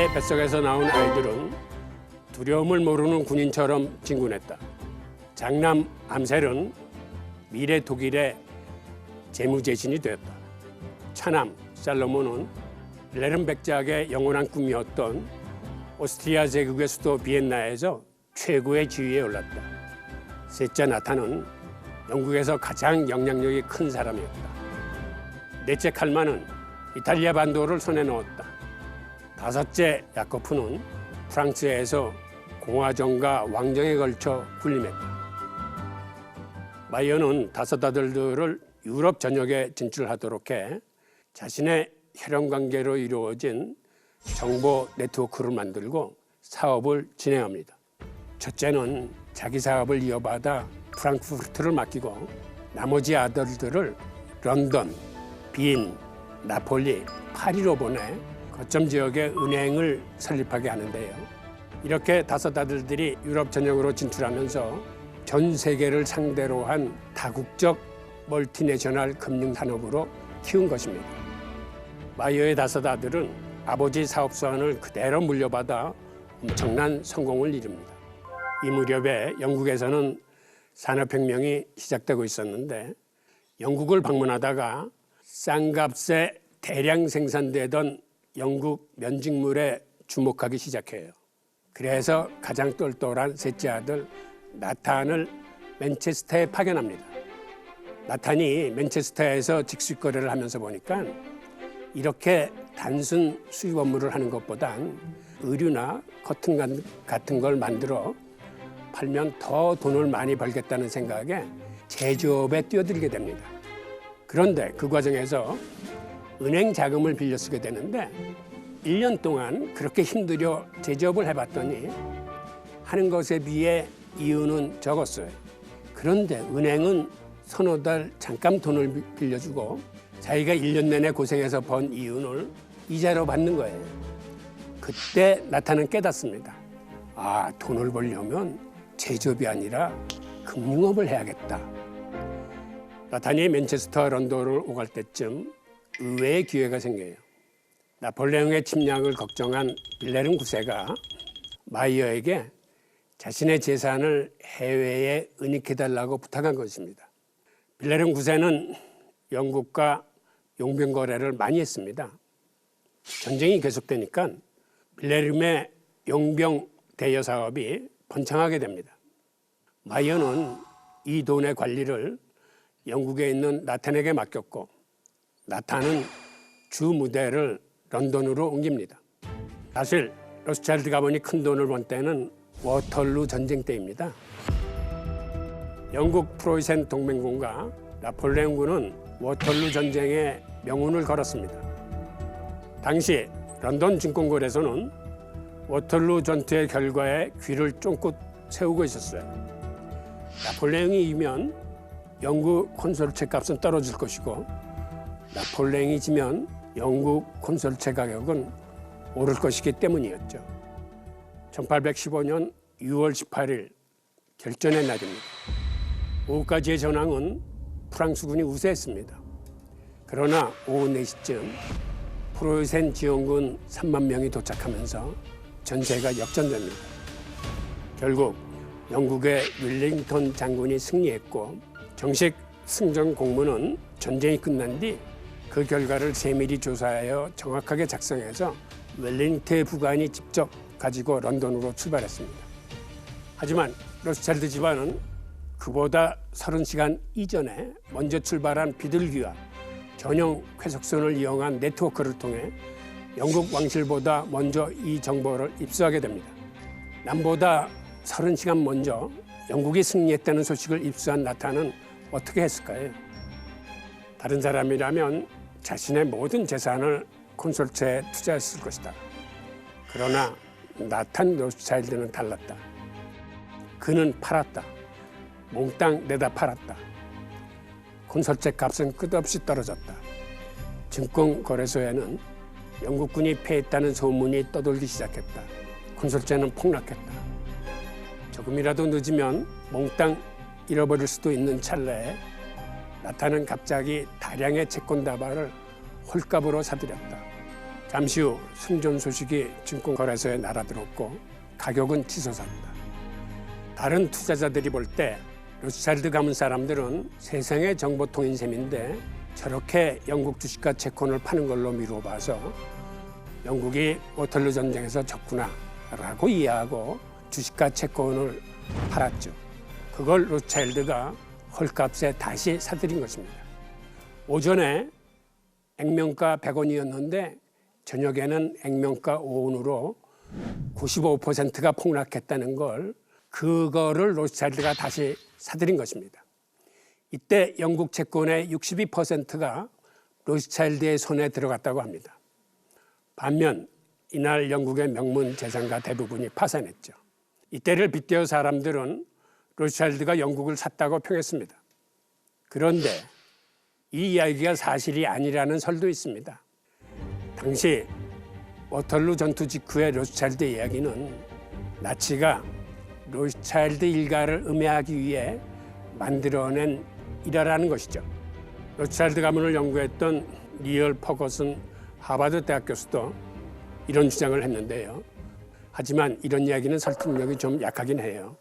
나타의 뱃속에서 나온 아이들은 두려움을 모르는 군인처럼 진군했다. 장남 암셀은 미래 독일의 재무제신이 되었다. 차남 살로몬은 빌헬름 백작의 영원한 꿈이었던 오스트리아 제국의 수도 비엔나에서 최고의 지위에 올랐다. 셋째 나타는 영국에서 가장 영향력이 큰 사람이었다. 넷째 칼만은 이탈리아 반도를 손에 넣었다. 다섯째 야코프는 프랑스에서 공화정과 왕정에 걸쳐 군림했다. 마이어는 다섯 아들들을 유럽 전역에 진출하도록 해 자신의 혈연관계로 이루어진 정보 네트워크를 만들고 사업을 진행합니다. 첫째는 자기 사업을 이어받아 프랑크푸르트를 맡기고 나머지 아들들을 런던, 빈, 나폴리, 파리로 보내 거점 지역의 은행을 설립하게 하는데요. 이렇게 다섯 아들들이 유럽 전역으로 진출하면서 전 세계를 상대로 한 다국적 멀티내셔널 금융 산업으로 키운 것입니다. 마이어의 다섯 아들은 아버지 사업 수완을 그대로 물려받아 엄청난 성공을 이룹니다. 이 무렵에 영국에서는 산업혁명이 시작되고 있었는데 영국을 방문하다가 싼값에 대량 생산되던 영국 면직물에 주목하기 시작해요. 그래서 가장 똘똘한 셋째 아들 나탄을 맨체스터에 파견합니다. 나탄이 맨체스터에서 직수거래를 하면서 보니까 이렇게 단순 수입 업무를 하는 것보단 의류나 커튼 같은 걸 만들어 팔면 더 돈을 많이 벌겠다는 생각에 제조업에 뛰어들게 됩니다. 그런데 그 과정에서 은행 자금을 빌려 쓰게 되는데 1년 동안 그렇게 힘들여 제조업을 해봤더니 하는 것에 비해 이윤은 적었어요. 그런데 은행은 서너 달 잠깐 돈을 빌려주고 자기가 1년 내내 고생해서 번 이윤을 이자로 받는 거예요. 그때 나타는 깨닫습니다. 아, 돈을 벌려면 제조업이 아니라 금융업을 해야겠다. 나탄이 맨체스터 런던을 오갈 때쯤 의외의 기회가 생겨요. 나폴레옹의 침략을 걱정한 빌헬름 9세가 마이어에게 자신의 재산을 해외에 은닉해달라고 부탁한 것입니다. 빌헬름 9세는 영국과 용병 거래를 많이 했습니다. 전쟁이 계속되니까 빌헬름의 용병 대여 사업이 번창하게 됩니다. 마이어는 이 돈의 관리를 영국에 있는 나탄에게 맡겼고 나탄은 주 무대를 런던으로 옮깁니다. 사실 로스차일드 가문이 큰 돈을 번 때는 워털루 전쟁 때입니다. 영국 프로이센 동맹군과 나폴레옹군은 워털루 전쟁에 명운을 걸었습니다. 당시 런던 증권거래소는 워털루 전투의 결과에 귀를 쫑긋 세우고 있었어요. 나폴레옹이 이기면 영국 콘솔체 값은 떨어질 것이고 나폴레옹이 지면 영국 콘솔체 가격은 오를 것이기 때문이었죠. 1815년 6월 18일 결전의 날입니다. 오후까지의 전황은 프랑스군이 우세했습니다. 그러나 오후 4시쯤 프로이센 지원군 3만 명이 도착하면서 전세가 역전됩니다. 결국 영국의 윌링턴 장군이 승리했고 정식 승전 공문은 전쟁이 끝난 뒤 그 결과를 세밀히 조사하여 정확하게 작성해서 웰링턴 부관이 직접 가지고 런던으로 출발했습니다. 하지만 로스차일드 집안은 그보다 30시간 이전에 먼저 출발한 비둘기와 전용 쾌속선을 이용한 네트워크를 통해 영국 왕실보다 먼저 이 정보를 입수하게 됩니다. 남보다 30시간 먼저 영국이 승리했다는 소식을 입수한 나탄은 어떻게 했을까요? 다른 사람이라면 자신의 모든 재산을 콘솔체에 투자했을 것이다. 그러나 나탄 로스차일드는 달랐다. 그는 팔았다. 몽땅 내다 팔았다. 콘솔체 값은 끝없이 떨어졌다. 증권거래소에는 영국군이 패했다는 소문이 떠돌기 시작했다. 콘솔체는 폭락했다. 조금이라도 늦으면 몽땅 잃어버릴 수도 있는 찰나에 나탄은 갑자기 다량의 채권 다발을 홀값으로 사들였다. 잠시 후 승전 소식이 증권거래소에 날아들었고 가격은 치솟았다. 다른 투자자들이 볼 때 로스차일드 가문 사람들은 세상의 정보통인 셈인데 저렇게 영국 주식과 채권을 파는 걸로 미뤄봐서 영국이 워털루 전쟁에서 졌구나라고 이해하고 주식과 채권을 팔았죠. 그걸 로스차일드가 헐값에 다시 사들인 것입니다. 오전에 액면가 100원이었는데 저녁에는 액면가 5원으로 95%가 폭락했다는 걸 그거를 로스차일드가 다시 사들인 것입니다. 이때 영국 채권의 62%가 로스차일드의 손에 들어갔다고 합니다. 반면 이날 영국의 명문 재산가 대부분이 파산했죠. 이때를 빗대어 사람들은 로스차일드가 영국을 샀다고 평했습니다. 그런데 이 이야기가 사실이 아니라는 설도 있습니다. 당시 워털루 전투 직후의 로스차일드 이야기는 나치가 로스차일드 일가를 음해하기 위해 만들어낸 일화라는 것이죠. 로스차일드 가문을 연구했던 니얼 퍼거슨 하버드 대학 교수도 이런 주장을 했는데요. 하지만 이런 이야기는 설득력이 좀 약하긴 해요.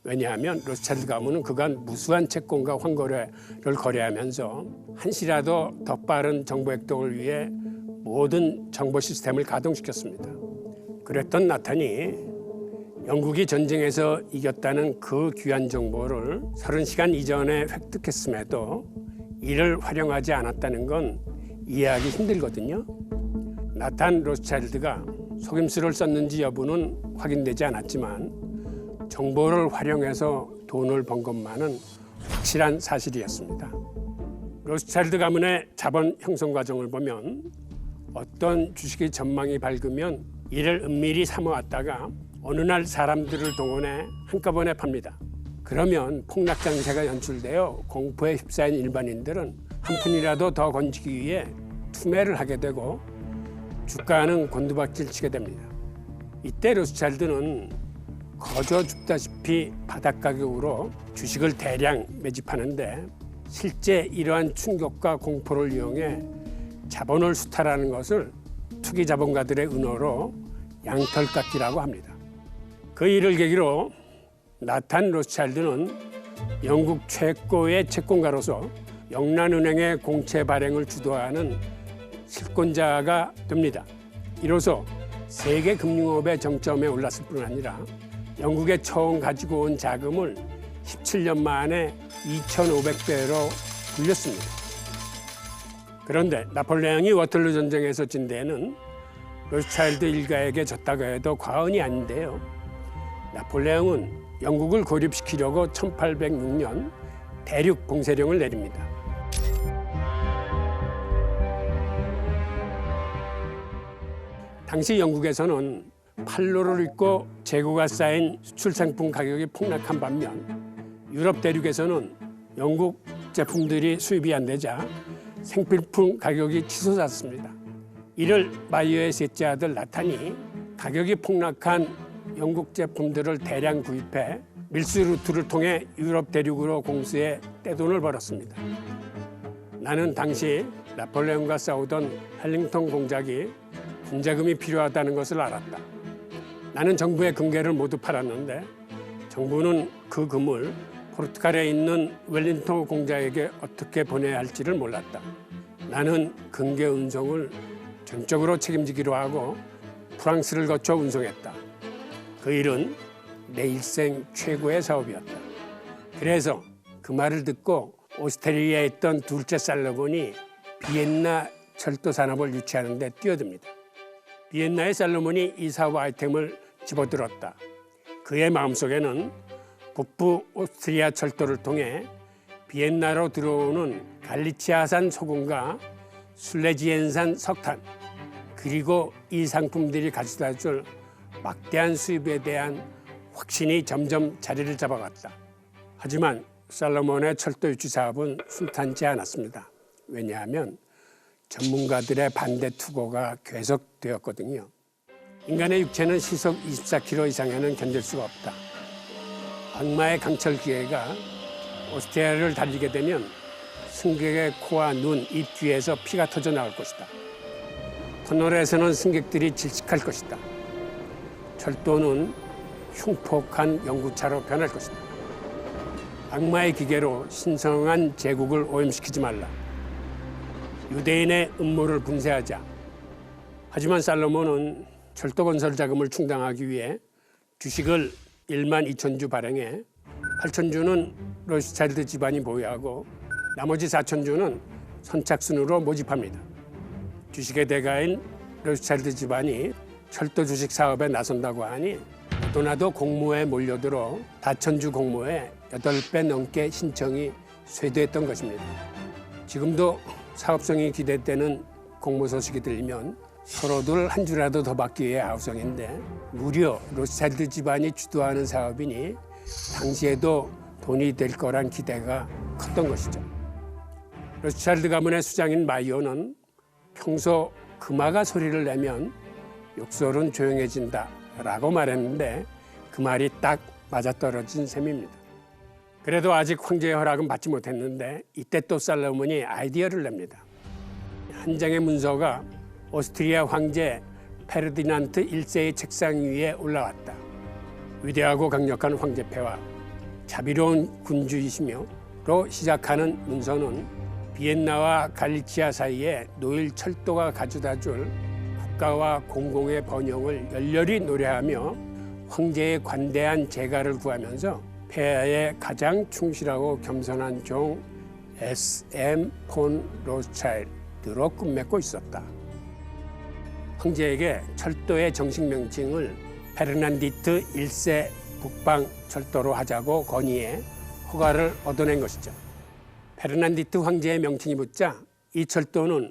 왜냐하면 로스차일드 가문은 그간 무수한 채권과 환거래를 거래하면서 한시라도 더 빠른 정보 획득을 위해 모든 정보 시스템을 가동시켰습니다. 그랬던 나탄이 영국이 전쟁에서 이겼다는 그 귀한 정보를 30시간 이전에 획득했음에도 이를 활용하지 않았다는 건 이해하기 힘들거든요. 나탄 로스차일드가 속임수를 썼는지 여부는 확인되지 않았지만 정보를 활용해서 돈을 번 것만은 확실한 사실이었습니다. 로스차일드 가문의 자본 형성 과정을 보면 어떤 주식의 전망이 밝으면 이를 은밀히 삼아왔다가 어느 날 사람들을 동원해 한꺼번에 팝니다. 그러면 폭락 장세가 연출되어 공포에 휩싸인 일반인들은 한 푼이라도 더 건지기 위해 투매를 하게 되고 주가는 곤두박질 치게 됩니다. 이때 로스차일드는 거저 죽다시피 바닥 가격으로 주식을 대량 매집하는데 실제 이러한 충격과 공포를 이용해 자본을 수탈하는 것을 투기 자본가들의 은어로 양털깎기라고 합니다. 그 일을 계기로 나탄 로스차일드는 영국 최고의 채권가로서 영란은행의 공채 발행을 주도하는 실권자가 됩니다. 이로써 세계 금융업의 정점에 올랐을 뿐 아니라 영국에 처음 가지고 온 자금을 17년 만에 2,500배로 불렸습니다. 그런데 나폴레옹이 워털루 전쟁에서 진 데에는 로스차일드 일가에게 졌다고 해도 과언이 아닌데요. 나폴레옹은 영국을 고립시키려고 1806년 대륙 봉쇄령을 내립니다. 당시 영국에서는 팔로를 입고 재고가 쌓인 수출 상품 가격이 폭락한 반면 유럽 대륙에서는 영국 제품들이 수입이 안 되자 생필품 가격이 치솟았습니다. 이를 마이어의 셋째 아들 나탄이 가격이 폭락한 영국 제품들을 대량 구입해 밀수 루트를 통해 유럽 대륙으로 공수해 떼돈을 벌었습니다. 나는 당시 나폴레옹과 싸우던 헬링턴 공작이 군자금이 필요하다는 것을 알았다. 나는 정부의 금괴를 모두 팔았는데 정부는 그 금을 포르투갈에 있는 웰링턴 공작에게 어떻게 보내야 할지를 몰랐다. 나는 금괴 운송을 전적으로 책임지기로 하고 프랑스를 거쳐 운송했다. 그 일은 내 일생 최고의 사업이었다. 그래서 그 말을 듣고 오스트리아에 있던 둘째 살로몬이 비엔나 철도 산업을 유치하는 데 뛰어듭니다. 비엔나의 살로몬이 이 사업 아이템을 집어들었다. 그의 마음속에는 북부 오스트리아 철도를 통해 비엔나로 들어오는 갈리치아산 소금과 술레지엔산 석탄 그리고 이 상품들이 가져다 줄 막대한 수입에 대한 확신이 점점 자리를 잡아갔다. 하지만 살로몬의 철도 유치 사업은 순탄치 않았습니다. 왜냐하면 전문가들의 반대 투고가 계속되었거든요. 인간의 육체는 시속 24km 이상에는 견딜 수가 없다. 악마의 강철 기계가 오스트리아를 달리게 되면 승객의 코와 눈, 입 뒤에서 피가 터져 나올 것이다. 터널에서는 승객들이 질식할 것이다. 철도는 흉폭한 연구차로 변할 것이다. 악마의 기계로 신성한 제국을 오염시키지 말라. 유대인의 음모를 분쇄하자. 하지만 살로몬은 철도 건설 자금을 충당하기 위해 주식을 1만 2천 주 발행해 8천 주는 로스차일드 집안이 보유하고 나머지 4천 주는 선착순으로 모집합니다. 주식의 대가인 로스차일드 집안이 철도 주식 사업에 나선다고 하니 너도나도 공모에 몰려들어 4,000주 공모에 8배 넘게 신청이 쇄도했던 것입니다. 지금도 사업성이 기대되는 공모 소식이 들리면 서로들 한 주라도 더 받기 위해 아우성인데 무려 로스차일드 집안이 주도하는 사업이니 당시에도 돈이 될 거란 기대가 컸던 것이죠. 로스차일드 가문의 수장인 마이오는 평소 금화가 소리를 내면 욕설은 조용해진다 라고 말했는데 그 말이 딱 맞아떨어진 셈입니다. 그래도 아직 황제의 허락은 받지 못했는데 이때 또 살로몬이 아이디어를 냅니다. 한 장의 문서가 오스트리아 황제 페르디난트 1세의 책상 위에 올라왔다. 위대하고 강력한 황제폐와 자비로운 군주이시며로 시작하는 문서는 비엔나와 갈리치아 사이에 노일 철도가 가져다줄 국가와 공공의 번영을 열렬히 노래하며 황제의 관대한 재가를 구하면서 폐하에 가장 충실하고 겸손한 종 SM 폰 로스차일드로 꿈맺고 있었다. 황제에게 철도의 정식 명칭을 페르난디트 1세 북방 철도로 하자고 건의해 허가를 얻어낸 것이죠. 페르난디트 황제의 명칭이 붙자 이 철도는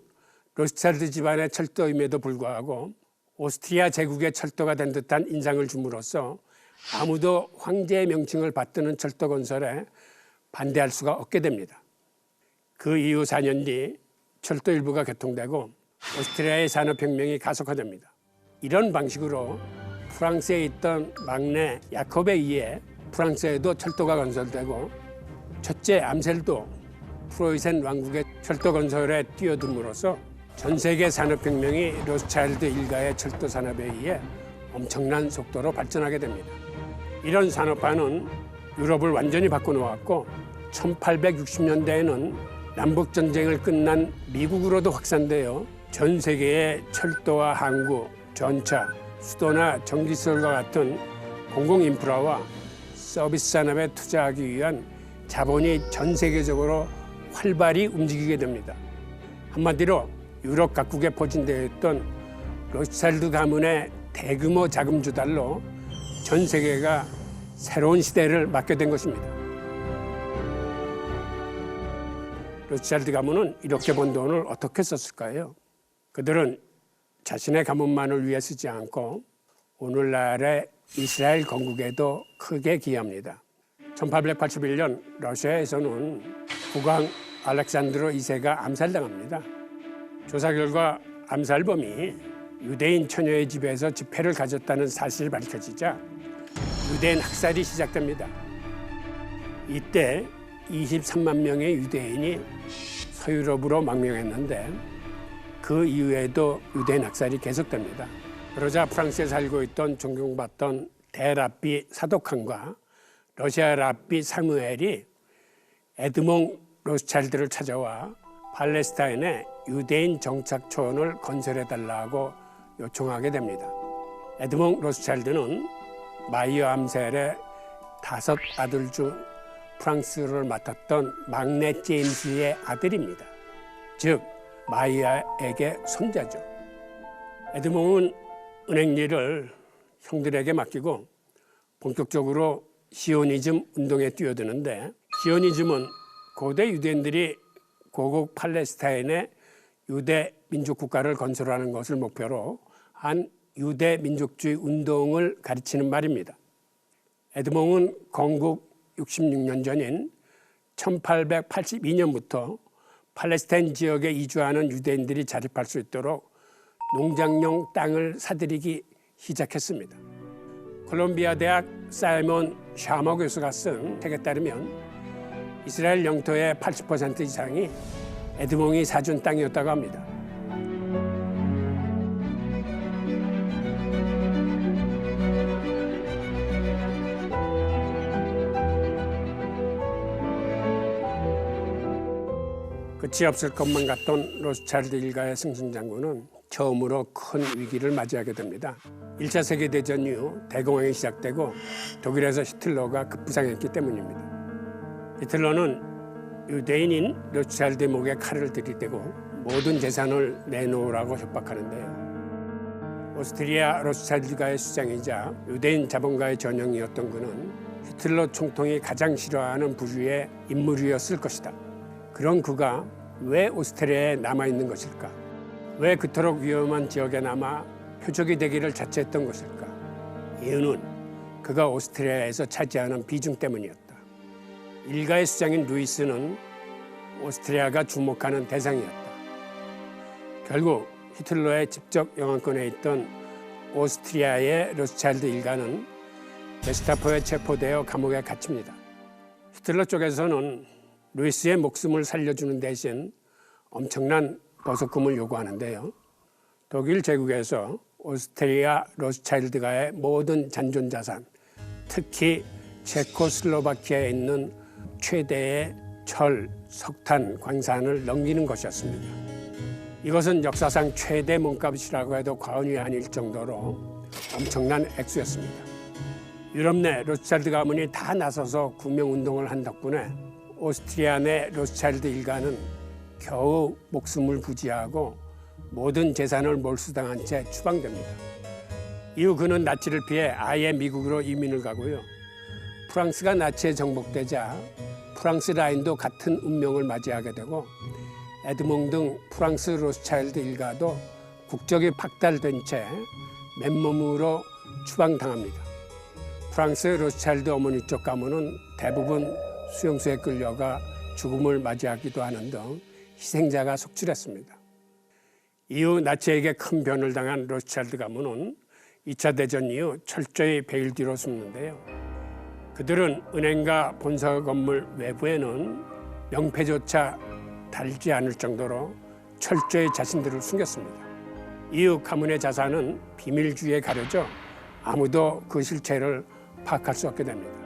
로스차일드 집안의 철도임에도 불구하고 오스트리아 제국의 철도가 된 듯한 인상을 줌으로써 아무도 황제의 명칭을 받드는 철도 건설에 반대할 수가 없게 됩니다. 그 이후 4년 뒤 철도 일부가 개통되고 오스트리아의 산업혁명이 가속화됩니다. 이런 방식으로 프랑스에 있던 막내 야콥에 의해 프랑스에도 철도가 건설되고 첫째 암셀도 프로이센 왕국의 철도 건설에 뛰어듦으로써 전 세계 산업혁명이 로스차일드 일가의 철도 산업에 의해 엄청난 속도로 발전하게 됩니다. 이런 산업화는 유럽을 완전히 바꿔놓았고 1860년대에는 남북전쟁을 끝난 미국으로도 확산되어 전 세계의 철도와 항구, 전차, 수도나 전기시설과 같은 공공인프라와 서비스 산업에 투자하기 위한 자본이 전 세계적으로 활발히 움직이게 됩니다. 한마디로 유럽 각국에 포진되어 있던 로스차일드 가문의 대규모 자금 조달로 전 세계가 새로운 시대를 맞게 된 것입니다. 로스차일드 가문은 이렇게 번 돈을 어떻게 썼을까요? 그들은 자신의 가문만을 위해 쓰지 않고 오늘날의 이스라엘 건국에도 크게 기여합니다. 1881년 러시아에서는 국왕 알렉산드로 2세가 암살당합니다. 조사 결과 암살범이 유대인 처녀의 집에서 집회를 가졌다는 사실이 밝혀지자 유대인 학살이 시작됩니다. 이때 23만 명의 유대인이 서유럽으로 망명했는데 그 이후에도 유대인 학살이 계속됩니다. 그러자 프랑스에 살고 있던 존경받던 대랍비 사독함과 러시아 랍비 사무엘이 에드몽 로스차일드를 찾아와 팔레스타인에 유대인 정착촌을 건설해달라고 요청하게 됩니다. 에드몽 로스차일드는 마이어 암셀의 5 아들 중 프랑스를 맡았던 막내 제임스의 아들입니다. 즉 마이아에게 손자죠. 에드몽은 은행 일을 형들에게 맡기고 본격적으로 시오니즘 운동에 뛰어드는데 시오니즘은 고대 유대인들이 고국 팔레스타인의 유대 민족 국가를 건설하는 것을 목표로 한 유대 민족주의 운동을 가리치는 말입니다. 에드몽은 건국 66년 전인 1882년부터 팔레스타인 지역에 이주하는 유대인들이 자립할 수 있도록 농장용 땅을 사들이기 시작했습니다. 콜롬비아 대학 사이먼 샤머 교수가 쓴 책에 따르면 이스라엘 영토의 80% 이상이 에드몽이 사준 땅이었다고 합니다. 끝이 없을 것만 같던 로스차일드 일가의 승승장구는 처음으로 큰 위기를 맞이하게 됩니다. 1차 세계대전 이후 대공황이 시작되고 독일에서 히틀러가 급부상했기 때문입니다. 히틀러는 유대인인 로스차일드 목에 칼을 들이대고 모든 재산을 내놓으라고 협박하는데요. 오스트리아 로스차일드가의 수장이자 유대인 자본가의 전형이었던 그는 히틀러 총통이 가장 싫어하는 부류의 인물이었을 것이다. 그런 그가 왜 오스트리아에 남아있는 것일까? 왜 그토록 위험한 지역에 남아 표적이 되기를 자처했던 것일까? 이유는 그가 오스트리아에서 차지하는 비중 때문이었다. 일가의 수장인 루이스는 오스트리아가 주목하는 대상이었다. 결국 히틀러의 직접 영향권에 있던 오스트리아의 로스차일드 일가는 게스타포에 체포되어 감옥에 갇힙니다. 히틀러 쪽에서는 루이스의 목숨을 살려주는 대신 엄청난 보석금을 요구하는데요. 독일 제국에서 오스트리아 로스차일드가의 모든 잔존자산, 특히 체코슬로바키아에 있는 최대의 철, 석탄, 광산을 넘기는 것이었습니다. 이것은 역사상 최대 몸값이라고 해도 과언이 아닐 정도로 엄청난 액수였습니다. 유럽 내 로스차일드 가문이 다 나서서 구명운동을 한 덕분에 오스트리아 내 로스차일드 일가는 겨우 목숨을 부지하고 모든 재산을 몰수당한 채 추방됩니다. 이후 그는 나치를 피해 아예 미국으로 이민을 가고요. 프랑스가 나치에 정복되자 프랑스 라인도 같은 운명을 맞이하게 되고 에드몽 등 프랑스 로스차일드 일가도 국적이 박탈된 채 맨몸으로 추방당합니다. 프랑스 로스차일드 어머니 쪽 가문은 대부분 수용소에 끌려가 죽음을 맞이하기도 하는 등 희생자가 속출했습니다. 이후 나치에게 큰 변을 당한 로스차일드 가문은 2차 대전 이후 철저히 베일 뒤로 숨는데요. 그들은 은행과 본사 건물 외부에는 명패조차 달지 않을 정도로 철저히 자신들을 숨겼습니다. 이후 가문의 자산은 비밀주의에 가려져 아무도 그 실체를 파악할 수 없게 됩니다.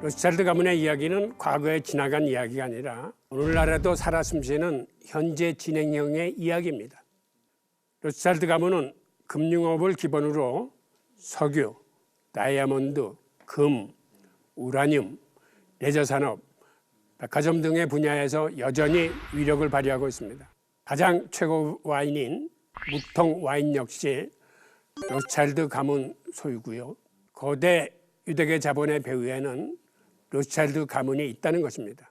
로스차일드 가문의 이야기는 과거에 지나간 이야기가 아니라 오늘날에도 살아 숨쉬는 현재 진행형의 이야기입니다. 로스차일드 가문은 금융업을 기본으로 석유, 다이아몬드, 금, 우라늄, 레저산업, 백화점 등의 분야에서 여전히 위력을 발휘하고 있습니다. 가장 최고 와인인 무통 와인 역시 로스차일드 가문 소유고요. 거대 유대계 자본의 배후에는 로스차일드 가문이 있다는 것입니다.